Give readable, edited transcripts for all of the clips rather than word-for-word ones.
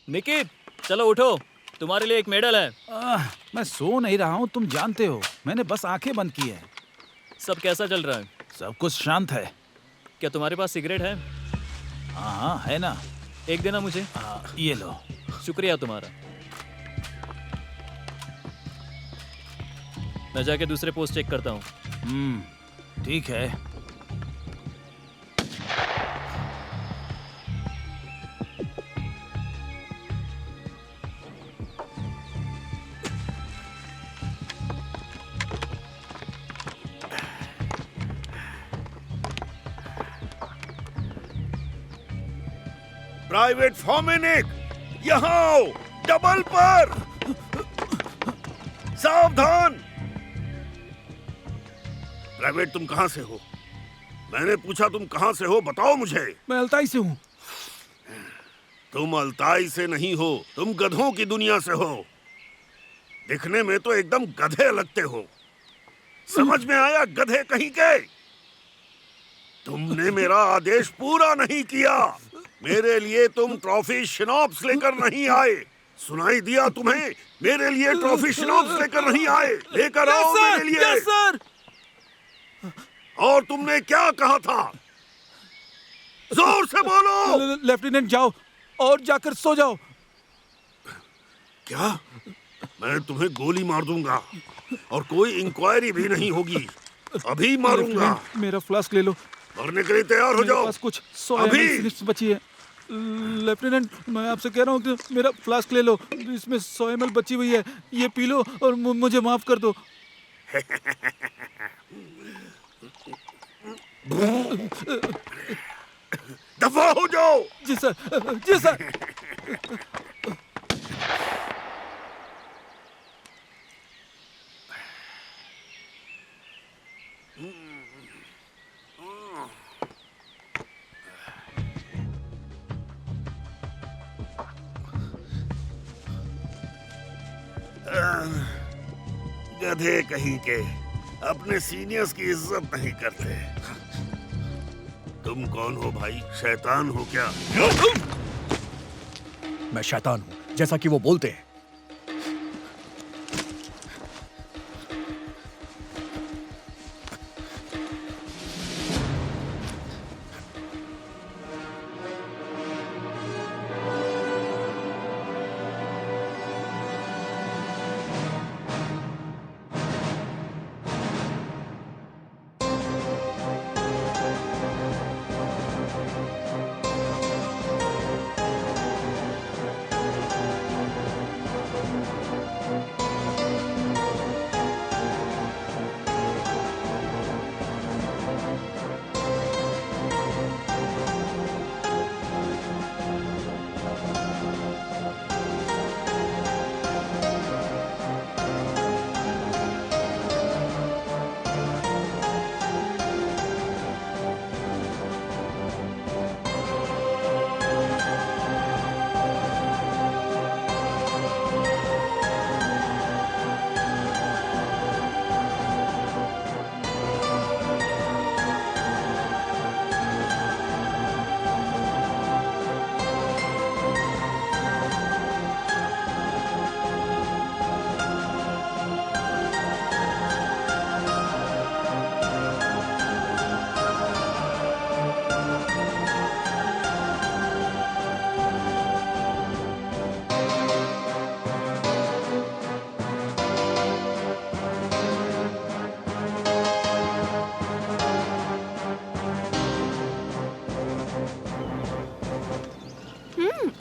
निकित, चलो उठो, तुम्हारे लिए एक मेडल है। मैं सो नहीं रहा हूँ, तुम जानते हो। मैंने बस आंखें बंद की है। सब कैसा चल रहा है? सब कुछ शांत है। क्या तुम्हारे पास सिगरेट है? हाँ है ना। एक देना मुझे। ये लो। शुक्रिया तुम्हारा। मैं जाके दूसरे पोस्ट चेक करता हूँ। ठीक है। प्राइवेट फॉर्मेनिक, यहाँ आओ, डबल पर। सावधान। प्राइवेट, तुम कहां से हो? मैंने पूछा तुम कहां से हो, बताओ मुझे। मैं अल्ताई से हूँ। तुम अल्ताई से नहीं हो, तुम गधों की दुनिया से हो। दिखने में तो एकदम गधे लगते हो। समझ में आया, गधे कहीं के? तुमने मेरा आदेश पूरा नहीं किया। मेरे लिए तुम ट्रॉफी शिनॉप्स लेकर नहीं आए। सुनाई दिया तुम्हें? मेरे लिए ट्रॉफी शिनॉप्स लेकर नहीं आए। लेकर आओ मेरे लिए। Yes sir. और तुमने क्या कहा था? जोर से बोलो। लेफ्टिनेंट, जाओ और जाकर सो जाओ। क्या? मैं तुम्हें गोली मार दूंगा और कोई इंक्वायरी भी नहीं होगी। अभी मारूंगा। मेरा फ्लास्क ले लो। मरने के लिए तैयार हो मेरे जाओ। पास कुछ 100 अभी। ml सिगरेट्स बची है। लेफ्टिनेंट, मैं आपसे कह रहा हूँ कि मेरा फ्लास्क ले लो। इसमें 100 ml बची हुई है। ये पी लो और मुझे माफ कर दो। दफा हो जाओ। जी सर, जी सर। गधे कहीं के, अपने सीनियर्स की इज्जत नहीं करते। तुम कौन हो भाई? शैतान हो क्या? मैं शैतान हूं, जैसा कि वो बोलते हैं।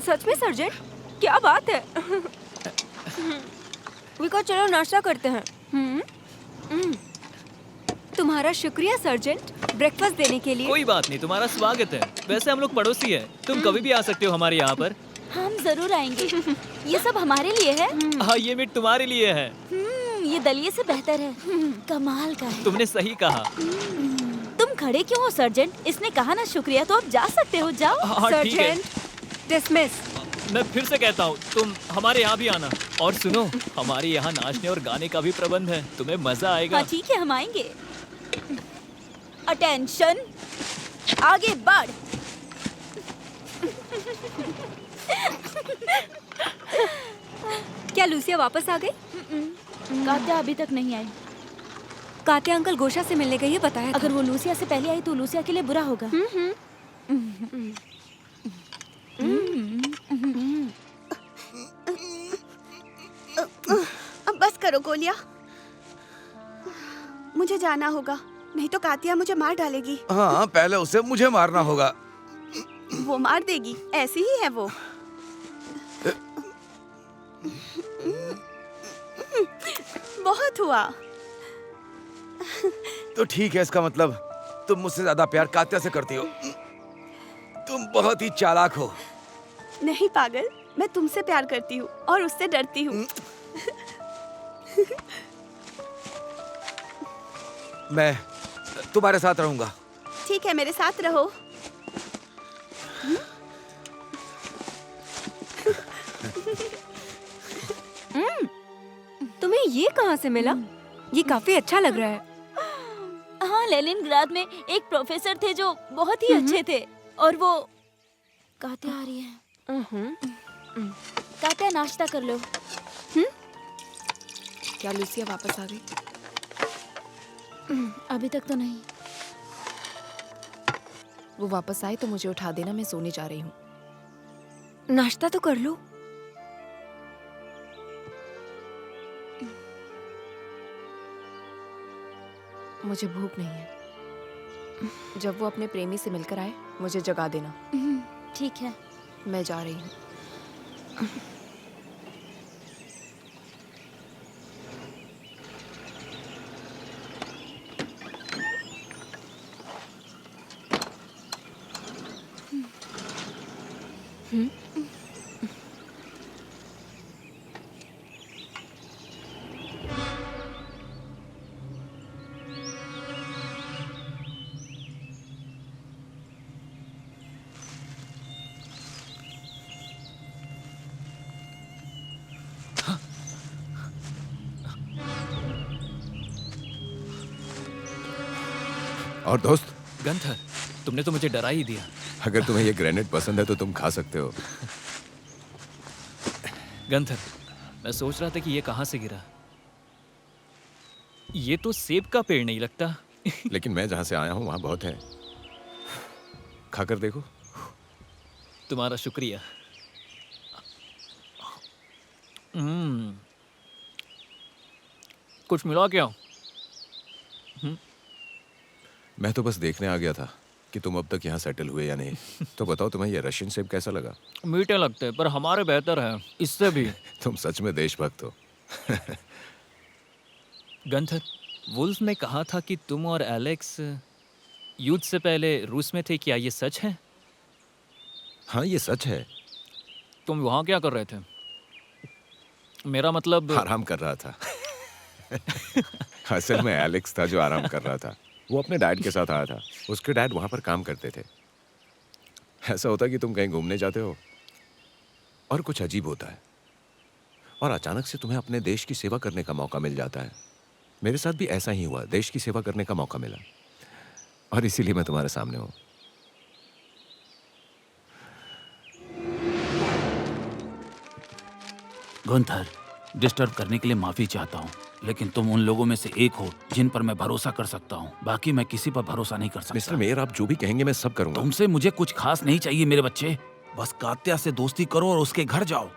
सच में सर्जेंट, क्या बात है। विको, चलो नाश्ता करते हैं। तुम्हारा शुक्रिया सर्जेंट, ब्रेकफास्ट देने के लिए। कोई बात नहीं, तुम्हारा स्वागत है। वैसे हम लोग पड़ोसी हैं, तुम कभी भी आ सकते हो हमारे यहाँ पर। हम जरूर आएंगे। ये सब हमारे लिए है। हाँ, ये मीट तुम्हारे लिए है। ये दलिये से बेहतर है। कमाल का है। तुमने सही कहा। तुम खड़े क्यों हो सर्जेंट? इसने कहा ना शुक्रिया, तो आप जा सकते हो। जाओ। हाँ, ठीक है। Sergeant dismiss. मैं फिर से कहता हूँ, तुम हमारे यहाँ भी आना। और सुनो, हमारे यहाँ नाचने और गाने का भी प्रबंध है, तुम्हें मजा आएगा। हाँ ठीक है, हम आएंगे। अटेंशन, आगे बढ़। क्या लूसिया वापस आ गई? कात्या अभी तक नहीं आई। कात्या अंकल गोशा से मिलने गई है, बताया था। अगर वो लूसिया से पहले आई तो लूसिया के लिए बुरा होगा। अब बस करो गोलिया, मुझे जाना होगा, नहीं तो कातिया मुझे मार डालेगी। हाँ, पहले उसे मुझे मारना होगा। वो मार देगी, ऐसी ही है वो। बहुत हुआ। तो ठीक है, इसका मतलब तुम मुझसे ज्यादा प्यार कात्या से करती हो। तुम बहुत ही चालाक हो। नहीं पागल, मैं तुमसे प्यार करती हूँ और उससे डरती हूँ। मैं तुम्हारे साथ रहूंगा। ठीक है, मेरे साथ रहो। तुम्हें ये कहाँ से मिला? ये काफी अच्छा लग रहा है। हाँ, लेनिनग्राद में एक प्रोफेसर थे जो बहुत ही अच्छे थे और वो कात्या आ रही है। कात्या, नाश्ता कर लो। क्या लूसिया वापस आ गई? अभी तक तो नहीं। वो वापस आए तो मुझे उठा देना, मैं सोने जा रही हूँ। नाश्ता तो कर लो। मुझे भूख नहीं है। जब वो अपने प्रेमी से मिलकर आए मुझे जगा देना। ठीक है। मैं जा रही हूँ। और दोस्त, गंथर, तुमने तो मुझे डरा ही दिया। अगर तुम्हें ये ग्रेनेड पसंद है तो तुम खा सकते हो। गंथर, मैं सोच रहा था कि ये कहाँ से गिरा। ये तो सेब का पेड़ नहीं लगता। लेकिन मैं जहाँ से आया हूँ वहाँ बहुत है। खाकर देखो। तुम्हारा शुक्रिया। कुछ मिला क्या? मैं तो बस देखने आ गया था कि तुम अब तक यहाँ सेटल हुए या नहीं। तो बताओ, तुम्हें ये रशियन सेब कैसा लगा? मीठे लगते हैं, पर हमारे बेहतर है इससे भी। तुम सच में देशभक्त हो। गंथर, वुल्फ ने कहा था कि तुम और एलेक्स युद्ध से पहले रूस में थे। क्या ये सच है? हाँ, ये सच है। तुम वहाँ क्या कर रहे थे? मेरा मतलब आराम कर रहा था। असल में एलेक्स था जो आराम कर रहा था। वो अपने डैड के साथ आया था। उसके डैड वहाँ पर काम करते थे। ऐसा होता है कि तुम कहीं घूमने जाते हो और कुछ अजीब होता है और अचानक से तुम्हें अपने देश की सेवा करने का मौका मिल जाता है। मेरे साथ भी ऐसा ही हुआ। देश की सेवा करने का मौका मिला और इसीलिए मैं तुम्हारे सामने हूँ। गुंथर, डिस्टर्ब करने के लिए माफी चाहता हूँ, लेकिन तुम उन लोगों में से एक हो जिन पर मैं भरोसा कर सकता हूँ। बाकी मैं किसी पर भरोसा नहीं कर सकता। मिस्टर मेयर, आप जो भी कहेंगे मैं सब करूंगा। तुमसे मुझे कुछ खास नहीं चाहिए मेरे बच्चे। बस कात्या से दोस्ती करो और उसके घर जाओ।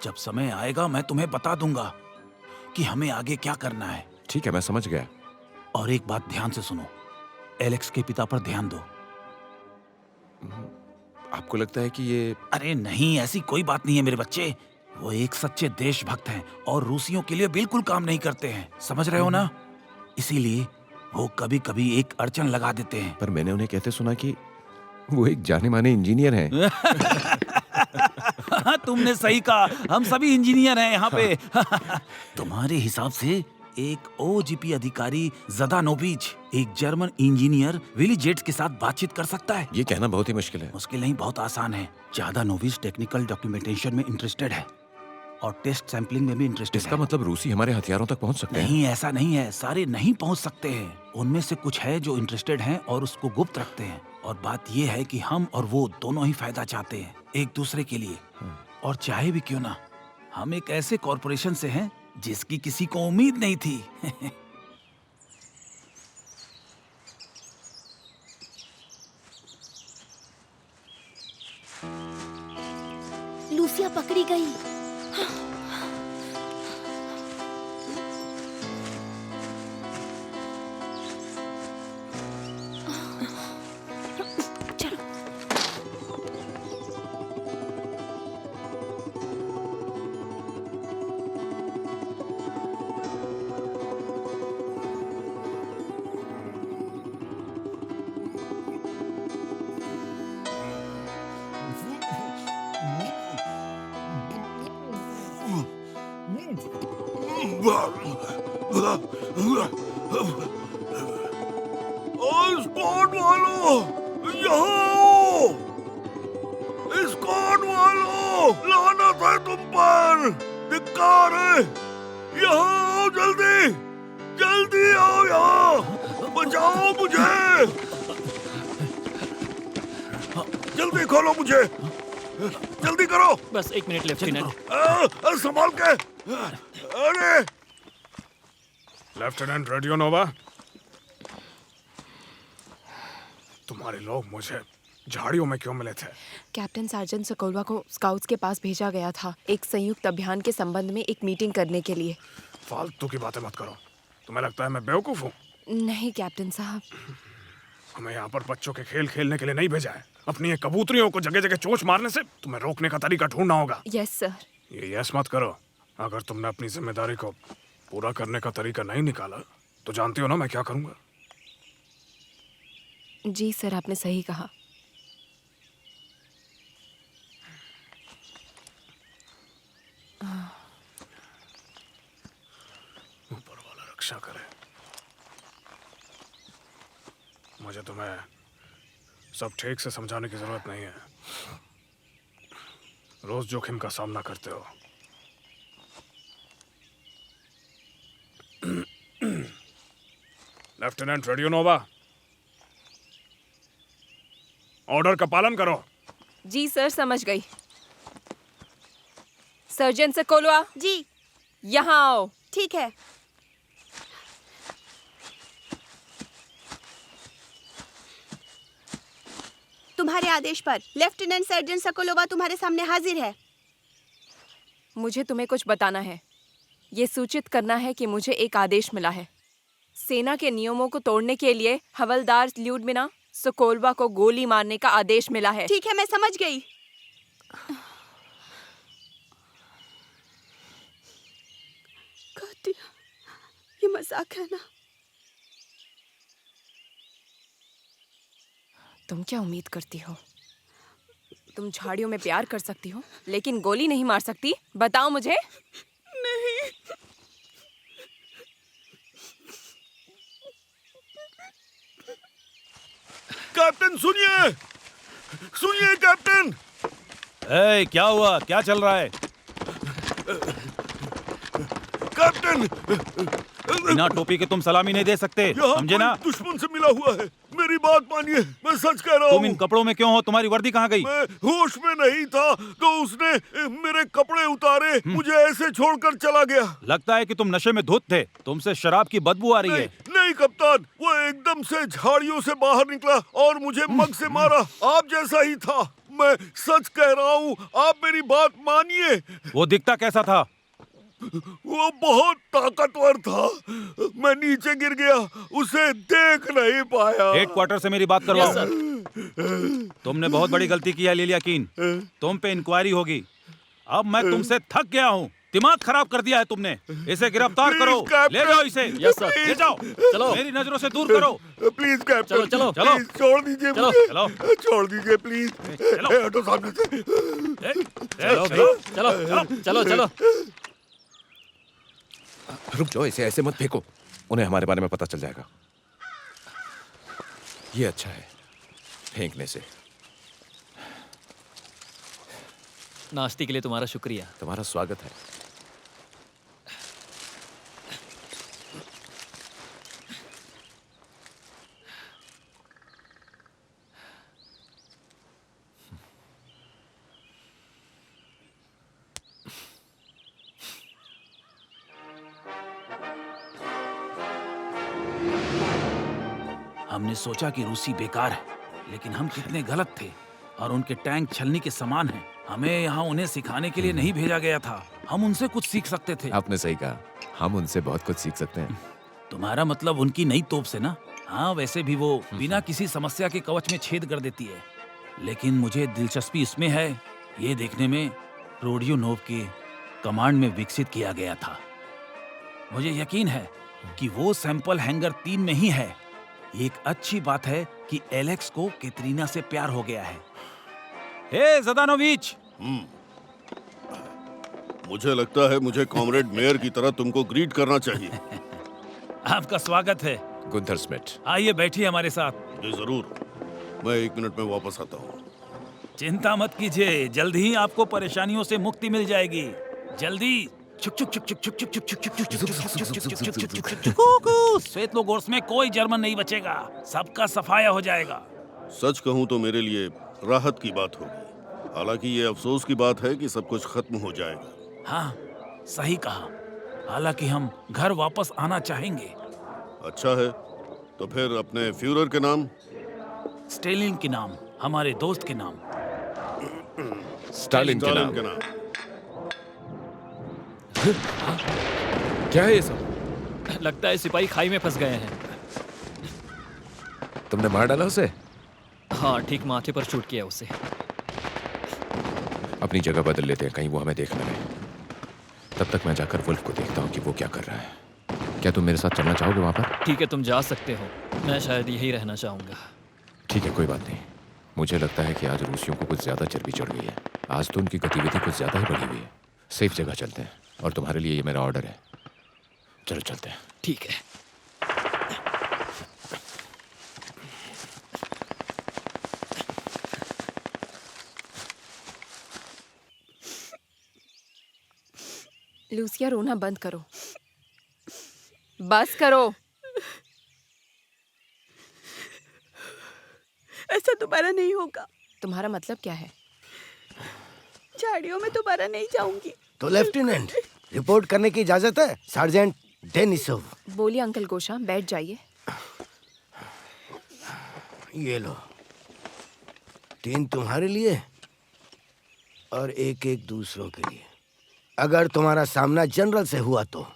जब समय आएगा मैं तुम्हें बता दूंगा कि हमें आगे क्या करना है। ठीक है, मैं समझ गया। और एक बात ध्यान से सुनो, एलेक्स के पिता पर ध्यान दो। आपको लगता है कि ये... अरे नहीं, ऐसी कोई बात नहीं है मेरे बच्चे। वो एक सच्चे देशभक्त हैं और रूसियों के लिए बिल्कुल काम नहीं करते हैं, समझ रहे हो ना? इसीलिए वो कभी कभी एक अड़चन लगा देते हैं। पर मैंने उन्हें कहते सुना कि वो एक जाने माने इंजीनियर हैं। तुमने सही कहा, हम सभी इंजीनियर हैं यहाँ पे। तुम्हारे हिसाब से एक ओजीपी अधिकारी ज़दानोविच एक जर्मन इंजीनियर विली जेट्स के साथ बातचीत कर सकता है? ये कहना बहुत ही मुश्किल है। मुश्किल नहीं, बहुत आसान है। ज़दानोविच टेक्निकल डॉक्यूमेंटेशन में इंटरेस्टेड है और टेस्ट सैंपलिंग में भी इंटरेस्टेड है। इसका मतलब रूसी हमारे हथियारों तक पहुंच सकते हैं? नहीं, ऐसा नहीं है। सारे नहीं पहुंच सकते हैं। उनमें से कुछ है जो इंटरेस्टेड हैं और उसको गुप्त रखते हैं। और बात ये है कि हम और वो दोनों ही फायदा चाहते हैं। एक दूसरे के लिए, और चाहे भी क्यों ना, हम एक ऐसे कॉरपोरेशन से हैं जिसकी किसी को उम्मीद नहीं थी। लूसिया पकड़ी गई। स्क्वाड वालों, यहाँ आओ! स्क्वाड वालों, लानत है तुम पर! धिक्कार है! यहाँ आओ जल्दी! जल्दी आओ यहाँ! बचाओ मुझे! जल्दी खोलो मुझे! जल्दी करो! बस 1 मिनट लेफ्टिनेंट। संभाल के! अरे! लेफ्टिनेंट रेडियोनोवा, तुम्हारे लोग मुझे झाड़ियों में क्यों मिले थे? कैप्टन सार्जेंट सोकोलवा को स्काउट्स के पास भेजा गया था एक संयुक्त अभियान के संबंध में एक मीटिंग करने के लिए। फालतू की बातें मत करो। तुम्हें लगता है मैं बेवकूफ हूँ? नहीं कैप्टन साहब। हमें यहाँ पर बच्चों के खेल खेलने के लिए नहीं भेजा है। अपनी ये कबूतरियों को जगह जगह चोंच मारने से तुम्हें रोकने का तरीका ढूंढना होगा। Yes sir. ये यस मत करो। अगर तुमने अपनी जिम्मेदारी को पूरा करने का तरीका नहीं निकाला तो जानती हो ना मैं क्या करूंगा। जी सर, आपने सही कहा। ऊपर वाला रक्षा करे। मुझे तुम्हें सब ठीक से समझाने की जरूरत नहीं है। रोज जोखिम का सामना करते हो। लेफ्टिनेंट रेडियोनोवा, ऑर्डर का पालन करो। जी सर, समझ गई। सर्जन सोकोलवा जी यहाँ आओ। ठीक है। तुम्हारे आदेश पर लेफ्टिनेंट सर्जन सोकोलवा तुम्हारे सामने हाजिर है। मुझे तुम्हें कुछ बताना है। ये सूचित करना है कि मुझे एक आदेश मिला है। सेना के नियमों को तोड़ने के लिए हवलदार ल्यूडमिना सोकोलवा को गोली मारने का आदेश मिला है। ठीक है, मैं समझ गई। कातिया, ये मजाक है ना? तुम क्या उम्मीद करती हो? तुम झाड़ियों में प्यार कर सकती हो लेकिन गोली नहीं मार सकती? बताओ मुझे। नहीं। कैप्टन सुनिए! सुनिए कैप्टन! ए, क्या हुआ? क्या चल रहा है? कैप्टन! बिना टोपी के तुम सलामी नहीं दे सकते, यहाँ समझे ना? कोई दुश्मन से मिला हुआ है। मेरी बात मानिए, मैं सच कह रहा हूँ। तुम इन कपड़ों में क्यों हो? तुम्हारी वर्दी कहाँ गई? मैं होश में नहीं था तो उसने मेरे कपड़े उतारे, मुझे ऐसे छोड़कर चला गया। लगता है कि तुम नशे में धुत थे। तुमसे शराब की बदबू आ रही है। नहीं कप्तान, वो एकदम से झाड़ियों से बाहर निकला और मुझे मग से मारा। आप जैसा ही था। मैं सच कह रहा हूँ, आप मेरी बात मानिए। वो दिखता कैसा था? वो बहुत ताकतवर था। मैं नीचे गिर गया, उसे देख नहीं पाया। हेडक्वार्टर से मेरी बात करवाओ। तुमने बहुत बड़ी गलती की है लिलिया कीन। तुम पे इंक्वायरी होगी। अब मैं तुमसे थक गया हूँ। दिमाग खराब कर दिया है तुमने। इसे गिरफ्तार करो। ले जाओ इसे। Yes sir. ले जाओ। चलो। मेरी नजरों से दूर करो। प्लीज कैप्टन, चलो, चलो। प्लीज छोड़ दीजिए चलो, मुझे। चलो। छोड़ दीजिए प्लीज। चलो। हटो सामने से। चलो चलो चलो चलो। रुक जाओ, इसे ऐसे मत फेंको। उन्हें हमारे बारे में पता चल जाएगा। ये अच्छा है फेंकने से। नाश्ते के लिए तुम्हारा शुक्रिया। तुम्हारा स्वागत है। हमने सोचा कि रूसी बेकार है, लेकिन हम कितने गलत थे और उनके टैंक छलनी के समान हैं। हमें यहाँ उन्हें सिखाने के लिए नहीं भेजा गया था, हम उनसे कुछ सीख सकते थे। आपने सही कहा, हम उनसे बहुत कुछ सीख सकते हैं। तुम्हारा मतलब उनकी नई तोप से ना? हाँ, वैसे भी वो बिना किसी समस्या के कवच में छेद कर देती है, लेकिन मुझे दिलचस्पी इसमें है ये देखने में रोडियोनोव के कमांड में विकसित किया गया था। मुझे यकीन है कि वो सैंपल हैंगर 3 में ही है। ये एक अच्छी बात है कि एलेक्स को कैटरीना से प्यार हो गया है। हे ज़दानोविच! मुझे लगता है मुझे कॉमरेड मेयर की तरह तुमको ग्रीट करना चाहिए। आपका स्वागत है। Gunther Smith. आइए बैठिए हमारे साथ। जी जरूर, मैं 1 मिनट में वापस आता हूँ। चिंता मत कीजिए, जल्द ही आपको परेशानियों से मुक्ति मिल जाएगी। जल्दी। स्वेतलोगोर्स्क में कोई जर्मन नहीं बचेगा, सबका सफाया हो जाएगा। सच कहूँ तो मेरे लिए राहत की बात होगी। हालांकि ये अफसोस की बात है कि सब कुछ खत्म हो जाएगा। हाँ, सही कहा। हालांकि हम घर वापस आना चाहेंगे। अच्छा है, तो फिर अपने फ्यूरर के नाम? स्टेलिन के नाम, हमारे दोस्त के नाम। स्टालिन के नाम। क्या है ये सब? लगता है सिपाही खाई में फंस गए हैं। तुमने मार डाला उसे? हाँ, ठीक माथे पर शूट किया उसे। अपनी जगह बदल लेते हैं, कहीं वो हमें देख न ले। तब तक मैं जाकर वुल्फ को देखता हूँ कि वो क्या कर रहा है। क्या तुम मेरे साथ चलना चाहोगे वहाँ पर? ठीक है, तुम जा सकते हो। मैं शायद यही रहना चाहूँगा। ठीक है, कोई बात नहीं। मुझे लगता है कि आज रूसियों को कुछ ज्यादा चर्बी चढ़ गई है। आज तो उनकी गतिविधि कुछ ज्यादा ही बढ़ी हुई है। सेफ जगह चलते हैं, और तुम्हारे लिए ये मेरा ऑर्डर है। चलो चलते हैं। ठीक है। लूसिया, रोना बंद करो। बस करो। ऐसा दोबारा नहीं होगा। तुम्हारा मतलब क्या है? झाड़ियों में दोबारा नहीं जाऊंगी। तो लेफ्टिनेंट, रिपोर्ट करने की इजाजत है? Sergeant Denisov. बोलिए अंकल गोशा, बैठ जाइए। ये लो, 3 तुम्हारे लिए और 1 दूसरों के लिए। अगर तुम्हारा सामना जनरल से हुआ तो?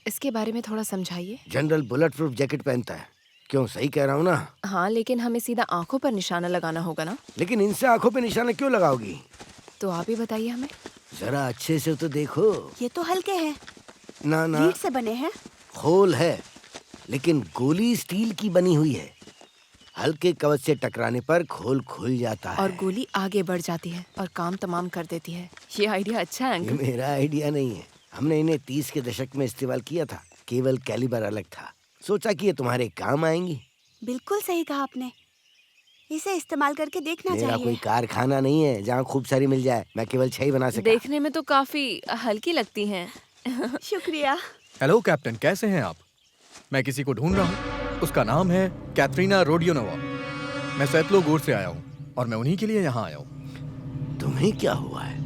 इसके बारे में थोड़ा समझाइए। जनरल बुलेट प्रूफ जैकेट पहनता है। क्यों, सही कह रहा हूँ ना? हाँ, लेकिन हमें सीधा आंखों पर निशाना लगाना होगा ना। लेकिन इनसे आंखों पे निशाना क्यों लगाओगी? तो आप ही बताइए हमें। जरा अच्छे से तो देखो। ये तो हल्के हैं। ना ना, रीढ़ से बने हैं। खोल है, लेकिन गोली स्टील की बनी हुई है। हल्के कवच से टकराने पर खोल खुल जाता है और गोली आगे बढ़ जाती है और काम तमाम कर देती है। ये आइडिया अच्छा है ये अंकल। मेरा आइडिया नहीं है, हमने इन्हें 30 के दशक में इस्तेमाल किया था। केवल कैलिबर अलग था। सोचा कि ये तुम्हारे काम आएंगी। बिल्कुल सही कहा आपने। इसे इस्तेमाल करके देखना मेरा चाहिए। कोई कारखाना नहीं है जहाँ खूब सारी मिल जाए। मैं केवल 6 ही बना सका। देखने में तो काफी हल्की लगती हैं। शुक्रिया। हेलो कैप्टन, कैसे हैं आप? मैं किसी को ढूंढ रहा हूँ। उसका नाम है कैटरीना रोडियोनोवा। मैं स्वेतलोगोर से आया हूँ और मैं उन्हीं के लिए यहाँ आया हूँ। तुम्हें क्या हुआ है?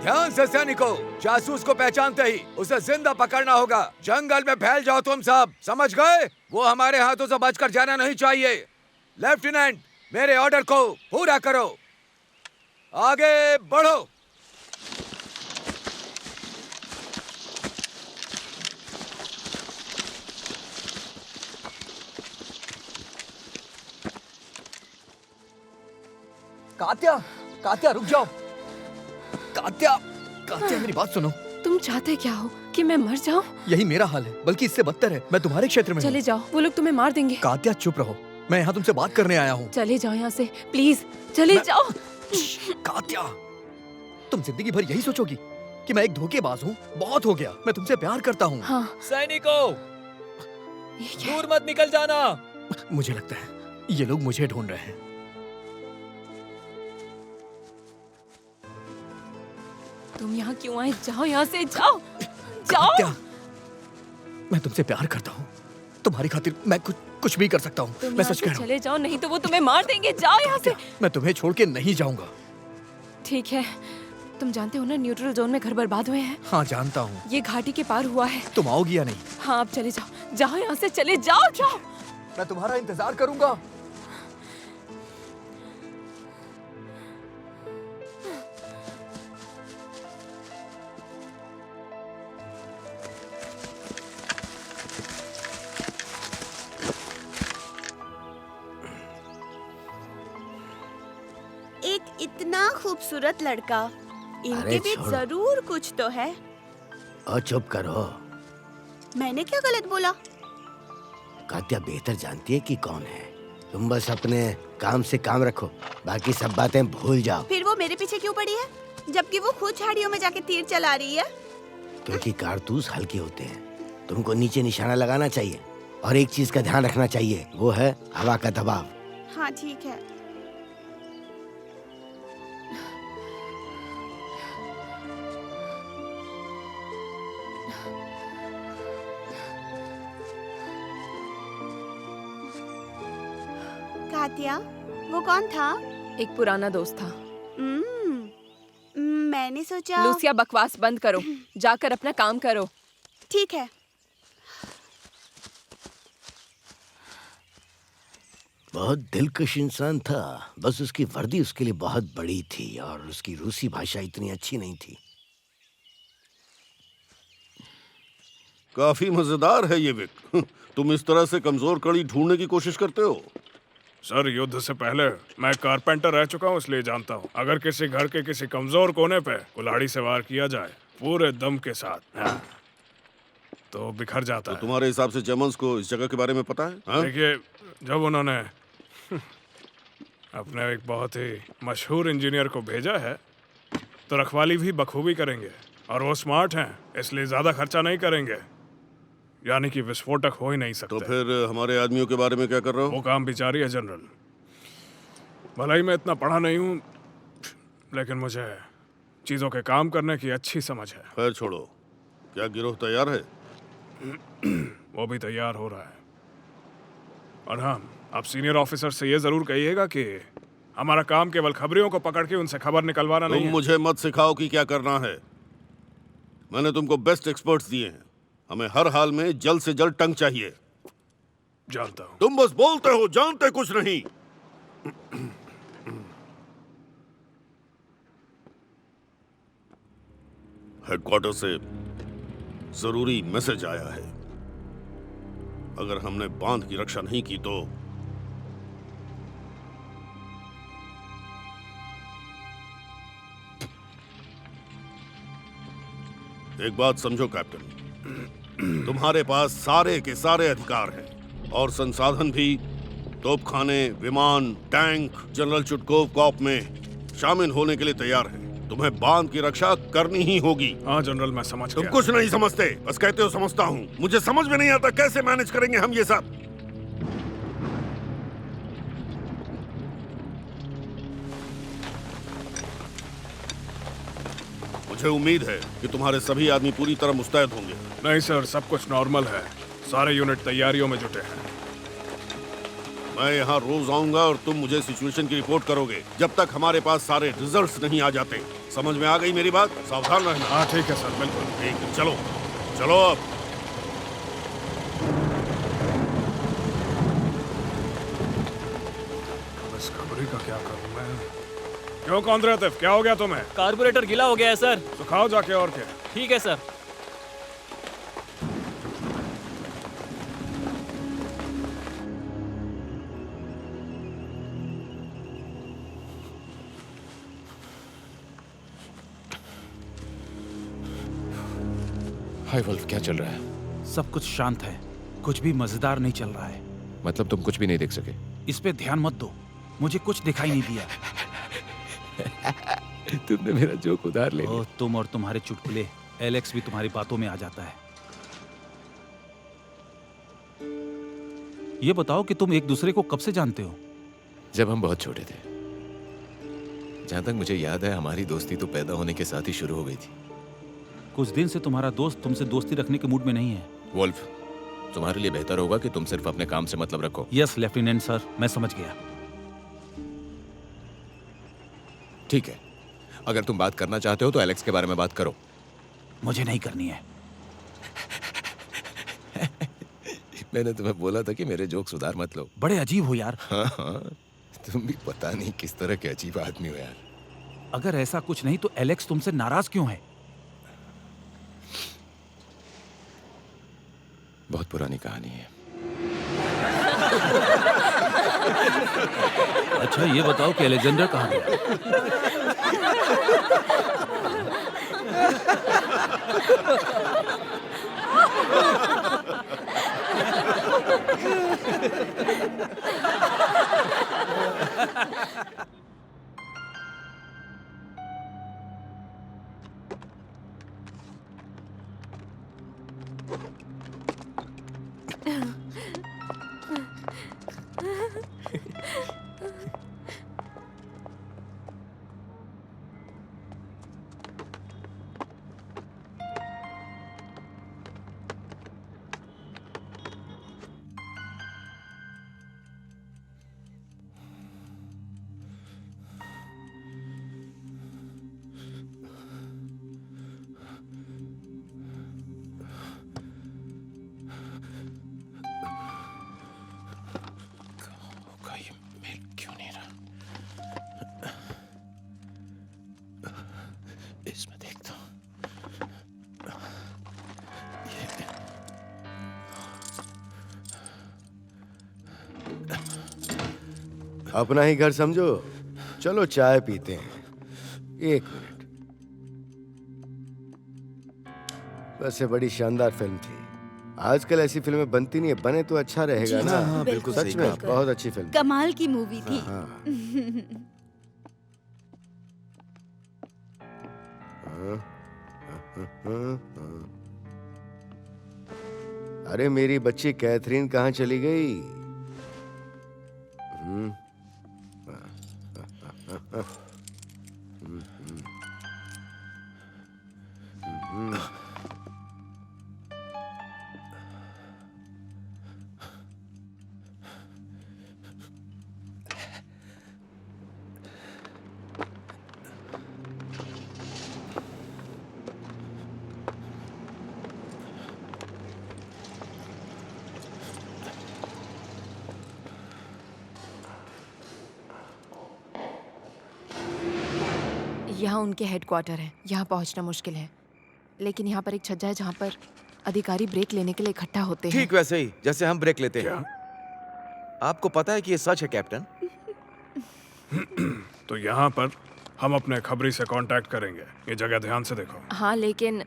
ध्यान से सैनिकों, जासूस को पहचानते ही उसे जिंदा पकड़ना होगा। जंगल में फैल जाओ तुम सब, समझ गए? वो हमारे हाथों से बचकर जाना नहीं चाहिए। लेफ्टिनेंट, मेरे ऑर्डर को पूरा करो। आगे बढ़ो। कात्या, कात्या रुक जाओ। कात्या, कात्या मेरी बात सुनो। तुम चाहते क्या हो कि मैं मर जाऊं? यही मेरा हाल है, बल्कि इससे बदतर है। मैं तुम्हारे क्षेत्र में हूँ। चले जाओ, वो लोग तुम्हें मार देंगे। कात्या चुप रहो, मैं यहाँ तुमसे बात करने आया हूँ। चले जाओ यहाँ से, प्लीज चले जाओ। कात्या, तुम जिंदगी भर यही सोचोगी कि मैं एक धोखेबाज हूँ? बहुत हो गया, मैं तुमसे प्यार करता हूँ। हाँ। सैनिकों, दूर मत निकल जाना। मुझे लगता है ये लोग मुझे ढूंढ रहे हैं। तुम यहाँ क्यों आए? जाओ यहाँ से, जाओ जाओ। कात्या, मैं तुमसे प्यार करता हूँ, तुम्हारी खातिर मैं कुछ भी कर सकता हूँ। तुम मैं यहाँ सच से कह रहा हूँ। चले जाओ, नहीं तो वो तुम्हें मार देंगे। जाओ यहाँ से। मैं तुम्हें छोड़ के नहीं जाऊंगा। ठीक है, तुम जानते हो ना न्यूट्रल जोन में घर बर्बाद हुए हैं। हाँ जानता हूँ। ये घाटी के पार हुआ है। तुम आओगी या नहीं? हाँ, अब चले जाओ, जाओ यहाँ से, चले जाओ, जाओ। मैं तुम्हारा इंतजार करूंगा। एक इतना खूबसूरत लड़का, इनके अरे बीच छोड़ो। जरूर कुछ तो है। और चुप करो। मैंने क्या गलत बोला? कात्या बेहतर जानती है कि कौन है। तुम बस अपने काम से काम रखो, बाकी सब बातें भूल जाओ। फिर वो मेरे पीछे क्यों पड़ी है, जबकि वो खुद झाड़ियों में जाके तीर चला रही है? क्योंकि कारतूस हल्के होते हैं। तुमको नीचे निशाना लगाना चाहिए और एक चीज का ध्यान रखना चाहिए, वो है हवा का दबाव। हाँ ठीक है। कातिया, वो कौन था? एक पुराना दोस्त था। मैंने सोचा। लूसिया, बकवास बंद करो, जाकर अपना काम करो। ठीक है। बहुत दिलकश इंसान था, बस उसकी वर्दी उसके लिए बहुत बड़ी थी और उसकी रूसी भाषा इतनी अच्छी नहीं थी। काफी मजेदार है ये विक। तुम इस तरह से कमजोर कड़ी ढूंढने की कोशिश करते हो। सर, युद्ध से पहले मैं कारपेंटर रह चुका हूँ, इसलिए जानता हूँ। अगर किसी घर के किसी कमजोर कोने पे कुल्हाड़ी से वार किया जाए पूरे दम के साथ, हाँ, तो बिखर जाता है। तुम्हारे हिसाब से जर्मन्स को इस जगह के बारे में पता है? हाँ? देखिए, जब उन्होंने अपने एक बहुत ही मशहूर इंजीनियर को भेजा है, तो रखवाली भी बखूबी करेंगे। और वो स्मार्ट हैं, इसलिए ज्यादा खर्चा नहीं करेंगे। यानी कि विस्फोटक हो ही नहीं सकते। तो फिर हमारे आदमियों के बारे में क्या कर रहे हो? वो काम भी जारी है जनरल। भले ही मैं इतना पढ़ा नहीं हूँ, लेकिन मुझे चीजों के काम करने की अच्छी समझ है। खैर छोड़ो, क्या गिरोह तैयार है? वो भी तैयार हो रहा है। और हाँ, आप सीनियर ऑफिसर से ये जरूर कहिएगा कि हमारा काम केवल खबरियों को पकड़ के उनसे खबर निकलवाना नहीं तुम है। मुझे मत सिखाओ कि क्या करना है। मैंने तुमको बेस्ट एक्सपर्ट्स दिए हैं। हमें हर हाल में जल्द से जल्द टंग चाहिए। जानता हूँ। तुम बस बोलते हो, जानते कुछ नहीं। हेडक्वार्टर से जरूरी मैसेज आया है। अगर हमने बांध की रक्षा नहीं की तो एक बात समझो कैप्टन, तुम्हारे पास सारे के सारे अधिकार हैं और संसाधन भी। तोपखाने, विमान, टैंक जनरल चुटकोव कॉप में शामिल होने के लिए तैयार है। तुम्हें बांध की रक्षा करनी ही होगी। हाँ जनरल, मैं समझ तुम गया। कुछ नहीं समझते, बस कहते हो समझता हूँ। मुझे समझ में नहीं आता कैसे मैनेज करेंगे हम ये सब। मुझे उम्मीद है कि तुम्हारे सभी आदमी पूरी तरह मुस्तैद होंगे। नहीं सर, सब कुछ नॉर्मल है। सारे यूनिट तैयारियों में जुटे हैं। मैं यहाँ रोज आऊंगा और तुम मुझे सिचुएशन की रिपोर्ट करोगे जब तक हमारे पास सारे रिजल्ट्स नहीं आ जाते। समझ में आ गई मेरी बात? सावधान रहना। हाँ ठीक है सर, बिल्कुल। ठीक है, चलो चलो अब। बस खबरी का क्या करूँ मैं? क्यों कॉन्ट्रेटिव, क्या हो गया तुम्हें? कार्बोरेटर गीला हो गया है सर। सुखाओ जाके और क्या। ठीक है सर। हाय वुल्फ, क्या चल रहा है? सब कुछ शांत है, कुछ भी मजेदार नहीं चल रहा है। मतलब तुम कुछ भी नहीं देख सके? इस पे ध्यान मत दो, मुझे कुछ दिखाई नहीं दिया। तुमने मेरा जोक उधार ले लिया। तुम और तुम्हारे चुटकुले, एलेक्स भी तुम्हारी बातों में आ जाता है। ये बताओ कि तुम एक दूसरे को कब से जानते हो? जब हम बहुत छोटे थे। जहां तक मुझे याद है हमारी दोस्ती तो पैदा होने के साथ ही शुरू हो गई थी। कुछ दिन से तुम्हारा दोस्त तुमसे दोस्ती रखने के मूड में नहीं है। वुल्फ, तुम्हारे लिए बेहतर होगा कि तुम सिर्फ अपने काम से मतलब रखो। यस लेफ्टिनेंट सर, मैं समझ गया। ठीक है, अगर तुम बात करना चाहते हो तो एलेक्स के बारे में बात करो। मुझे नहीं करनी है। मैंने तुम्हें बोला था कि मेरे जोक सुधार मत लो। बड़े अजीब हो यार। हाँ, तुम भी पता नहीं किस तरह के अजीब आदमी हो यार। अगर ऐसा कुछ नहीं तो एलेक्स तुमसे नाराज क्यों है? बहुत पुरानी कहानी है। अच्छा ये बताओ कि अलेक्जेंडर कहाँ गया? इसमें देखता हूँ। अपना ही घर समझो। चलो चाय पीते हैं। एक मिनट। वैसे बड़ी शानदार फिल्म थी। आजकल ऐसी फिल्में बनती नहीं है, बने तो अच्छा रहेगा जी, ना। जी, हाँ, बिल्कुल सच सही में कहा। बहुत अच्छी फिल्म। कमाल की मूवी थी। हाँ। अरे मेरी बच्ची कैथरीन कहाँ चली गई? यहाँ उनके हेडक्वार्टर है। यहाँ पहुँचना मुश्किल है, लेकिन यहाँ पर एक छज्जा है जहाँ पर अधिकारी ब्रेक लेने के लिए इकट्ठा होते हैं। ठीक वैसे ही जैसे हम ब्रेक लेते हैं। आपको पता है कि ये सच है कैप्टन? तो यहाँ पर हम अपने खबरी से कांटेक्ट करेंगे। ये जगह ध्यान से देखो। हाँ, लेकिन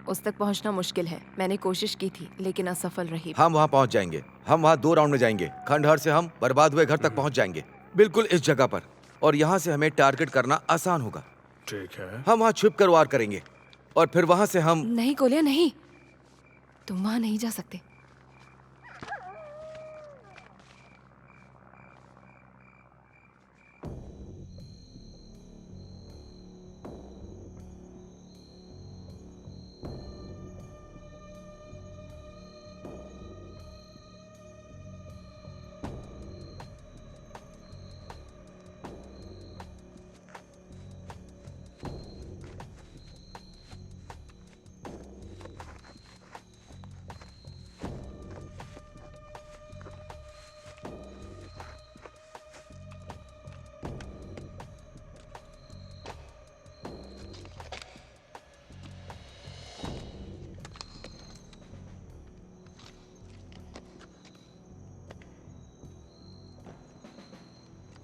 उस तक पहुँचना मुश्किल है। मैंने कोशिश की थी लेकिन असफल रही। हम वहाँ पहुँच जाएंगे। हम वहाँ 2 राउंड में जाएंगे। खंडहर से हम बर्बाद हुए घर तक पहुँच जाएंगे, बिल्कुल इस जगह पर। और यहाँ से हमें टारगेट करना आसान होगा। ठीक है। हम वहाँ छुप कर वार करेंगे और फिर वहाँ से हम। नहीं कोलिया, नहीं, तुम वहाँ नहीं जा सकते।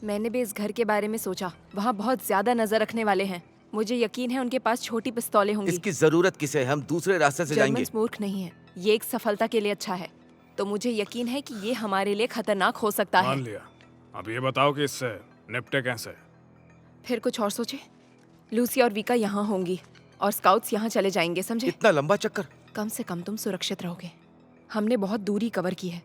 मैंने भी इस घर के बारे में सोचा। वहाँ बहुत ज्यादा नजर रखने वाले हैं। मुझे यकीन है उनके पास छोटी पिस्तौलें होंगी। इसकी जरूरत किसे है? हम दूसरे रास्ते से जाएंगे। जर्मन्स मूर्ख नहीं है, ये एक सफलता के लिए अच्छा है, तो मुझे यकीन है कि ये हमारे लिए खतरनाक हो सकता है। मान लिया। अब ये बताओ कि इससे निपटे कैसे? फिर कुछ और सोचे। लूसी और विका यहाँ होंगी और स्काउट्स यहाँ चले जाएंगे, समझे? इतना लंबा चक्कर? कम से कम तुम सुरक्षित रहोगे। हमने बहुत दूरी कवर की है।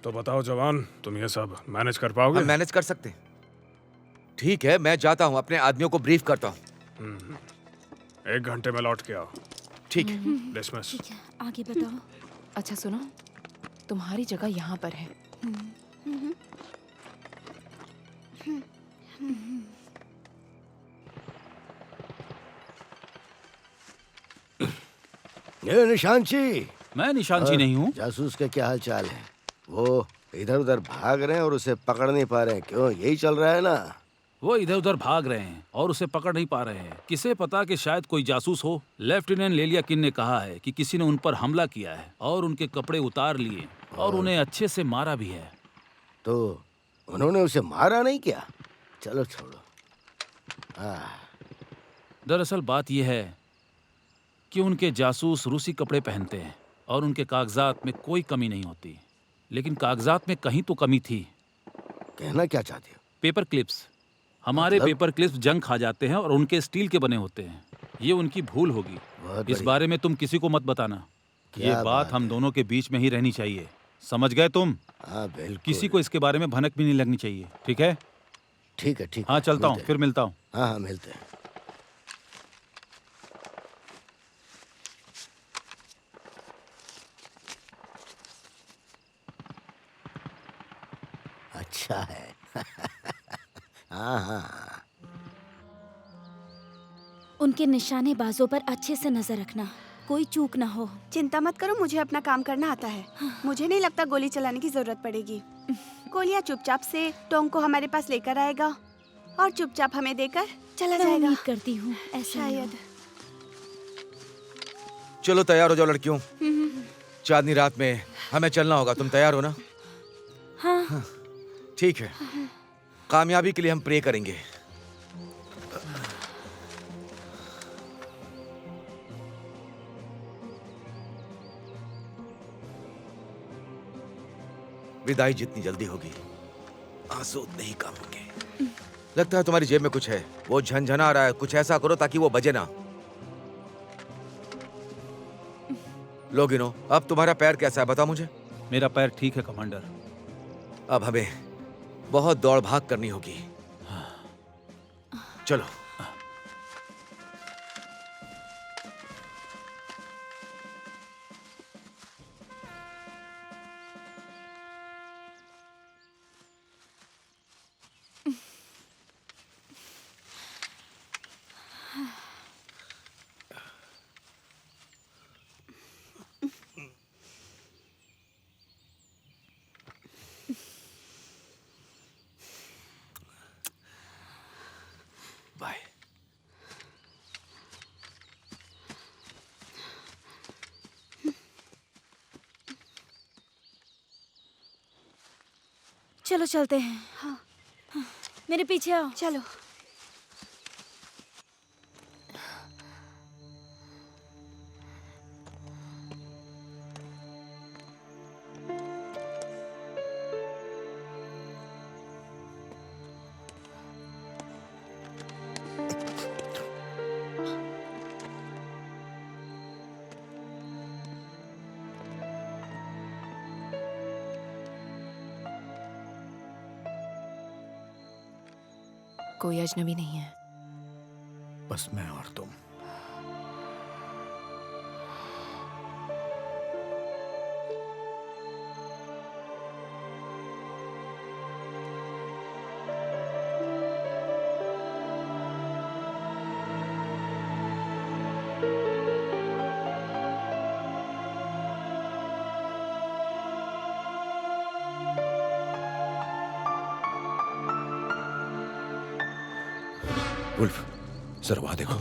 तो बताओ जवान, तुम ये सब मैनेज कर पाओगे? हम मैनेज कर सकते हैं। ठीक है, मैं जाता हूँ, अपने आदमियों को ब्रीफ करता हूँ। 1 घंटे में लौट के आओ। ठीक है। डिसमिस। ठीक है, आगे बताओ। अच्छा सुनो, तुम्हारी जगह यहाँ पर है। ये निशांची। मैं निशांची नहीं हूँ। जासूस का क्या हाल चाल है? वो इधर उधर भाग रहे हैं और उसे पकड़ नहीं पा रहे हैं। क्यों, यही चल रहा है ना? वो इधर उधर भाग रहे हैं और उसे पकड़ नहीं पा रहे हैं। किसे पता कि शायद कोई जासूस हो। लेफ्टिनेंट लेलियाकिन ने कहा है कि किसी ने उन पर हमला किया है और उनके कपड़े उतार लिए और उन्हें अच्छे से मारा भी है। तो उन्होंने उसे मारा नहीं क्या? चलो छोड़ो। दरअसल बात यह है कि उनके जासूस रूसी कपड़े पहनते हैं और उनके कागजात में कोई कमी नहीं होती, लेकिन कागजात में कहीं तो कमी थी। कहना क्या चाहते हो? Paper clips. हमारे पेपर क्लिप्स जंग खा जाते हैं और उनके स्टील के बने होते हैं। ये उनकी भूल होगी। इस बारे में तुम किसी को मत बताना। ये बात हम दोनों के बीच में ही रहनी चाहिए, समझ गए तुम? हाँ बिल्कुल। किसी को इसके बारे में भनक भी नहीं लगनी चाहिए, ठीक है? ठीक है, ठीक है। हाँ चलता हूँ, फिर मिलता हूँ। हाँ हाँ, मिलते हैं। अच्छा है। हाँ हाँ। उनके निशाने बाजों पर अच्छे से नजर रखना, कोई चूक ना हो। चिंता मत करो, मुझे अपना काम करना आता है। मुझे नहीं लगता गोली चलाने की जरूरत पड़ेगी। गोलियां चुपचाप से टोंग को हमारे पास लेकर आएगा और चुपचाप हमें देकर चला मैं जाएगा। उम्मीद करती हूँ ऐसा शायद। चलो तैयार हो जाओ लड़कियों, चांदनी रात में हमें चलना होगा। तुम तैयार हो ना? हाँ। ठीक है, कामयाबी के लिए हम प्रे करेंगे। विदाई जितनी जल्दी होगी, आंसू उतने ही कम होंगे। लगता है तुम्हारी जेब में कुछ है, वो झनझना रहा है। कुछ ऐसा करो ताकि वो बजे ना। लोगिनो, अब तुम्हारा पैर कैसा है, बताओ मुझे। मेरा पैर ठीक है कमांडर। अब हमें बहुत दौड़ भाग करनी होगी। चलो। बाय। चलो चलते हैं। हाँ। मेरे पीछे आओ। चलो। कोई अजनबी नहीं है। बस मैं और तुम। वुल्फ, जरा वहां देखो।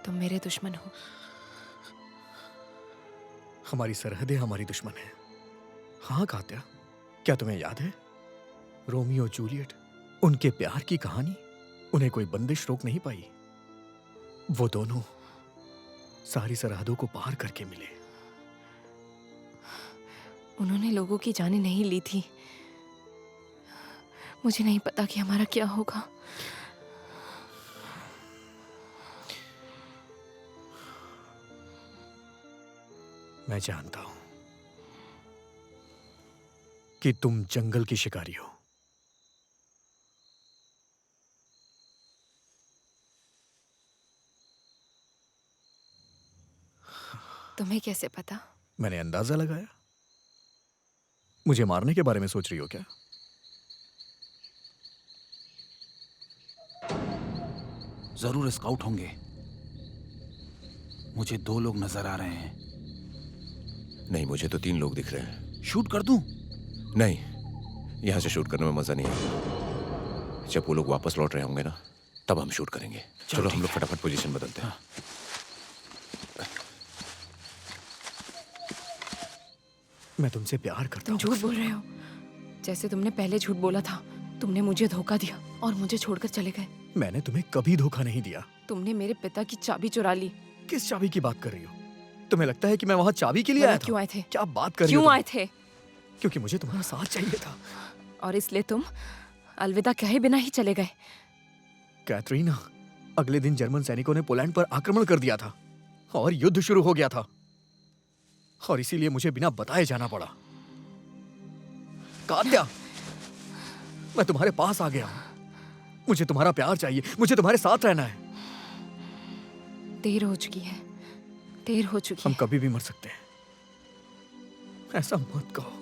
तुम मेरे दुश्मन हो। हमारी सरहदें हमारी दुश्मन है। हाँ कात्या, क्या तुम्हें याद है रोमियो जूलियट, उनके प्यार की कहानी? उन्हें कोई बंदिश रोक नहीं पाई। वो दोनों सारी सरहदों को पार करके मिले। उन्होंने लोगों की जानें नहीं ली थी। मुझे नहीं पता कि हमारा क्या होगा। मैं जानता हूं कि तुम जंगल की शिकारी हो। तुम्हें कैसे पता? मैंने अंदाजा लगाया। मुझे मारने के बारे में सोच रही हो क्या? जरूर स्काउट होंगे। मुझे 2 लोग नजर आ रहे हैं। नहीं, मुझे तो 3 लोग दिख रहे हैं। शूट कर दूं? नहीं, यहाँ से शूट करने में मजा नहीं है। जब वो लोग वापस लौट रहे होंगे ना, तब हम शूट करेंगे। चलो हम लोग फटाफट पोजीशन बदलते हैं। मैं तुमसे प्यार करता हूं। तुम झूठ बोल रहे हो। जैसे तुमने पहले झूठ बोला था। तुमने मुझे धोखा दिया और मुझे छोड़कर चले गए। मैंने तुम्हें कभी धोखा नहीं दिया। तुमने मेरे पिता की चाबी चुरा ली। किस चाबी की बात कर रही हो? तुम्हें लगता है कि मैं वहां चाबी के लिए आया था? क्यों आए थे? क्या बात कर रही हो? क्यों आए थे? क्योंकि मुझे तुम्हारा साथ चाहिए था। और इसलिए तुम अलविदा कहे बिना ही चले गए। कैथरीना, अगले दिन जर्मन सैनिकों ने पोलैंड पर आक्रमण कर दिया था और युद्ध शुरू हो गया था, और इसीलिए मुझे बिना बताए जाना पड़ा। कात्या, मैं तुम्हारे पास आ गया हूं। मुझे तुम्हारा प्यार चाहिए। मुझे तुम्हारे साथ रहना है। देर हो चुकी है। देर हो चुकी हम है। कभी भी मर सकते हैं। ऐसा मत कहो।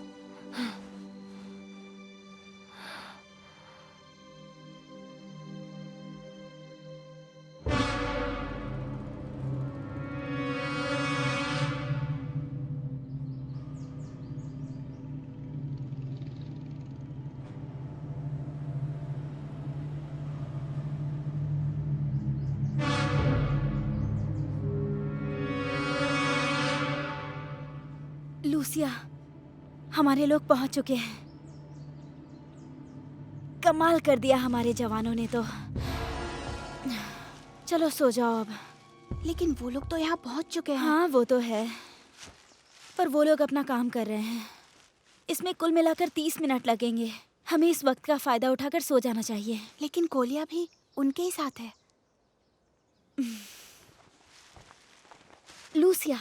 लूसिया, हमारे लोग पहुंच चुके हैं। कमाल कर दिया हमारे जवानों ने तो। चलो सो जाओ अब। लेकिन वो लोग तो यहाँ पहुँच चुके हैं। हाँ वो तो है, पर वो लोग अपना काम कर रहे हैं। इसमें कुल मिलाकर 30 मिनट लगेंगे। हमें इस वक्त का फायदा उठाकर सो जाना चाहिए। लेकिन कोलिया भी उनके ही साथ है। लूसिया,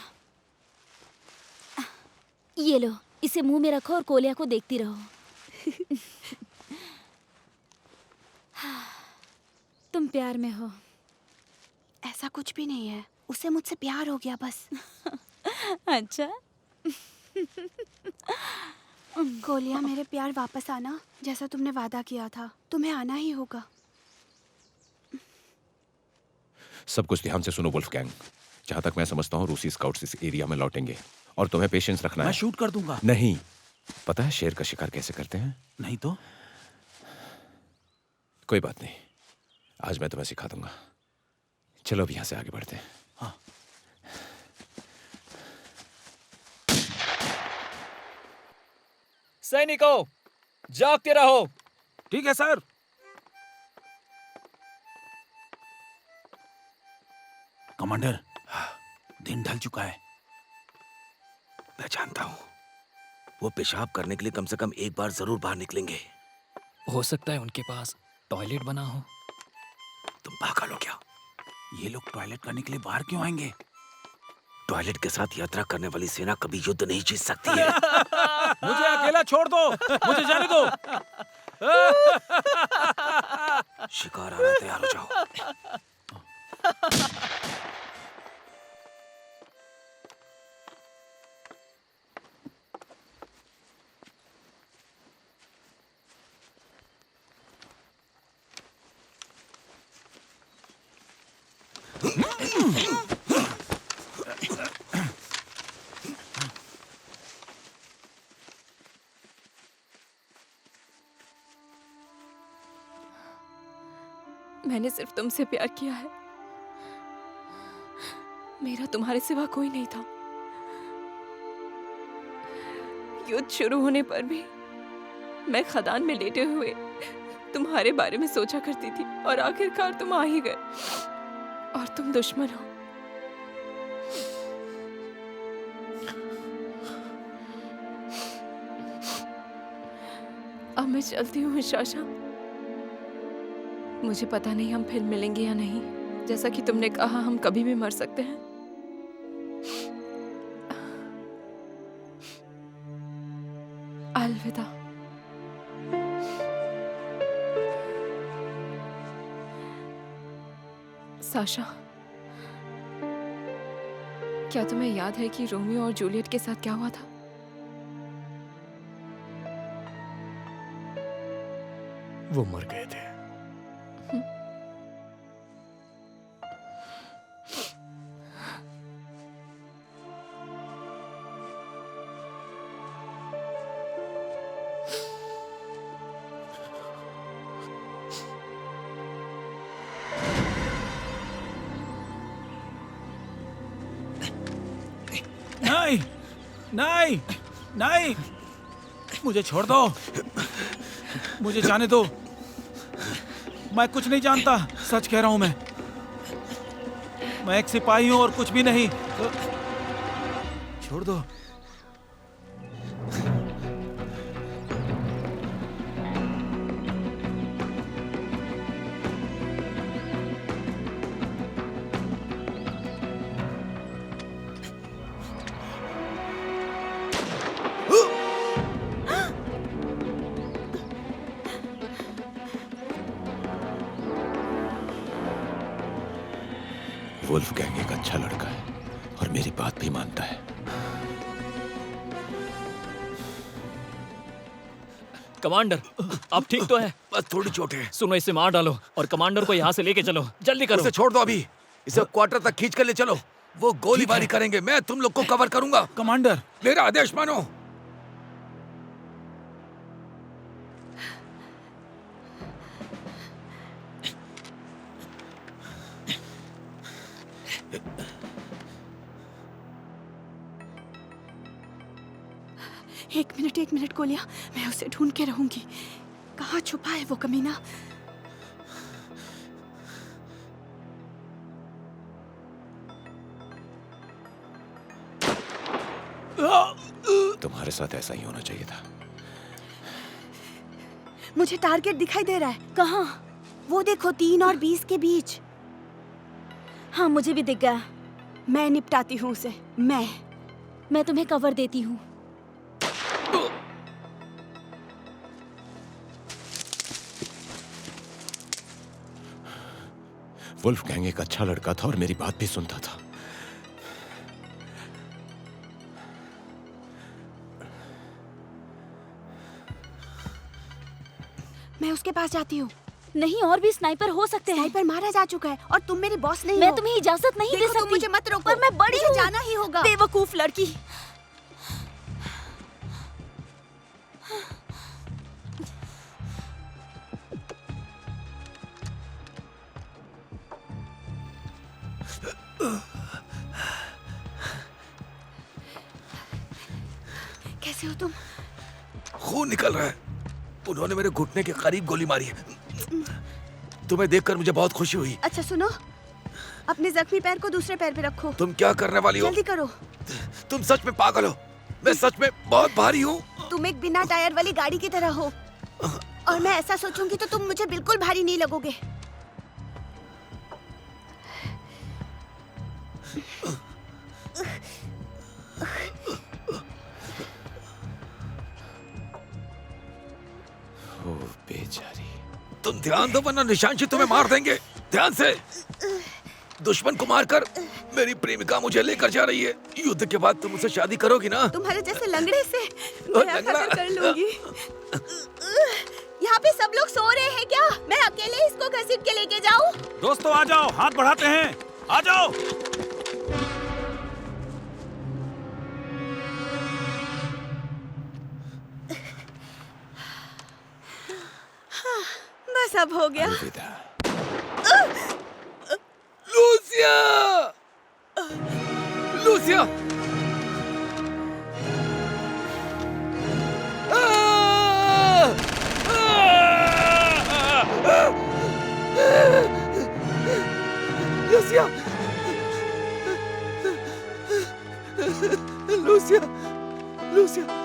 ये लो, इसे मुंह में रखो और कोलिया को देखती रहो। तुम प्यार में हो। ऐसा कुछ भी नहीं है, उसे मुझसे प्यार हो गया बस। अच्छा। कोलिया, मेरे प्यार वापस आना, जैसा तुमने वादा किया था। तुम्हें आना ही होगा। सब कुछ ध्यान से सुनो वुल्फगैंग। जहां तक मैं समझता हूँ रूसी स्काउट्स इस एरिया में लौटेंगे और तुम्हें पेशेंस रखना है। मैं शूट कर दूंगा। नहीं, पता है शेर का शिकार कैसे करते हैं? नहीं तो? कोई बात नहीं, आज मैं तुम्हें सिखा दूंगा। चलो अब यहाँ से आगे बढ़ते हैं। हाँ। सैनिकों, जागते रहो। ठीक है सर। कमांडर, दिन ढल चुका है। मैं जानता हूँ, वो पेशाब करने के लिए कम से कम एक बार जरूर बाहर निकलेंगे। हो सकता है उनके पास टॉयलेट बना हो। तुम पागल हो क्या? ये लोग टॉयलेट करने के लिए बाहर क्यों आएंगे? टॉयलेट के साथ यात्रा करने वाली सेना कभी युद्ध नहीं जीत सकती है। मुझे अकेला छोड़ दो, मुझे जाने दो। शिकार आ रहा है, तैयार हो जाओ। मैंने सिर्फ तुमसे प्यार किया है। मेरा तुम्हारे सिवा कोई नहीं था। युद्ध शुरू होने पर भी मैं खदान में लेटे हुए तुम्हारे बारे में सोचा करती थी और आखिरकार तुम आ ही गए और तुम दुश्मन हो। अब मैं चलती हूँ शाशा। मुझे पता नहीं हम फिर मिलेंगे या नहीं। जैसा कि तुमने कहा हम कभी भी मर सकते हैं। अलविदा। साशा, क्या तुम्हें याद है कि रोमियो और जूलियट के साथ क्या हुआ था? वो मर गए थे। नहीं, नहीं, नहीं, मुझे छोड़ दो, मुझे जाने दो। मैं कुछ नहीं जानता, सच कह रहा हूं मैं एक सिपाही हूं और कुछ भी नहीं। छोड़ दो। वुल्फगैंग एक अच्छा लड़का है और मेरी बात भी मानता है। कमांडर, आप ठीक तो है? बस थोड़ी चोट है। सुनो, इसे मार डालो और कमांडर को यहाँ से लेके चलो। जल्दी करो। उसे छोड़ दो अभी। इसे क्वार्टर तक खींच कर ले चलो। वो गोलीबारी करेंगे, मैं तुम लोग को कवर करूंगा। कमांडर, मेरा आदेश मानो। एक मिनट कोलिया, मैं उसे ढूंढ के रहूंगी। कहाँ छुपा है वो कमीना? तुम्हारे साथ ऐसा ही होना चाहिए था। मुझे टारगेट दिखाई दे रहा है। कहाँ? वो देखो, 3 और 20 के बीच। हाँ, मुझे भी दिख गया। मैं निपटाती हूँ उसे। मैं तुम्हें कवर देती हूँ। वुल्फगैंग एक अच्छा लड़का था और मेरी बात भी सुनता था। मैं उसके पास जाती हूँ। नहीं, और भी स्नाइपर हो सकते हैं। स्नाइपर मारा जा चुका है और तुम मेरी बॉस नहीं मैं हो। तुम्हें इजाजत नहीं दे सकती। तुम मुझे मत रोको। पर मैं बड़ी मुझे हूँ। जाना ही होगा। बेवकूफ लड़की। कैसे हो तुम? खून निकल रहा है। उन्होंने मेरे घुटने के करीब गोली मारी है। तुम्हें देखकर मुझे बहुत खुशी हुई। अच्छा सुनो, अपने जख्मी पैर को दूसरे पैर पे रखो। तुम क्या करने वाली हो? जल्दी करो। तुम सच में पागल हो। मैं सच में बहुत भारी हूँ। तुम एक बिना टायर वाली गाड़ी की तरह हो और मैं ऐसा सोचूंगी तो तुम मुझे बिल्कुल भारी नहीं लगोगे। बेचारी। तुम ध्यान दो वरना निशांशी तुम्हें मार देंगे। ध्यान से। दुश्मन को मारकर मेरी प्रेमिका मुझे लेकर जा रही है। युद्ध के बाद तुम मुझसे शादी करोगी ना? तुम्हारे जैसे लंगड़े से मैं खत्म कर लूंगी। यहाँ पे सब लोग सो रहे हैं क्या? मैं अकेले इसको घसीट के लेके जाऊँ? दोस्तों आ जाओ, हाथ बढ़ाते हैं, आ जाओ। बस अब हो गया। Lucia! Lucia! Lucia! Lucia! Lucia!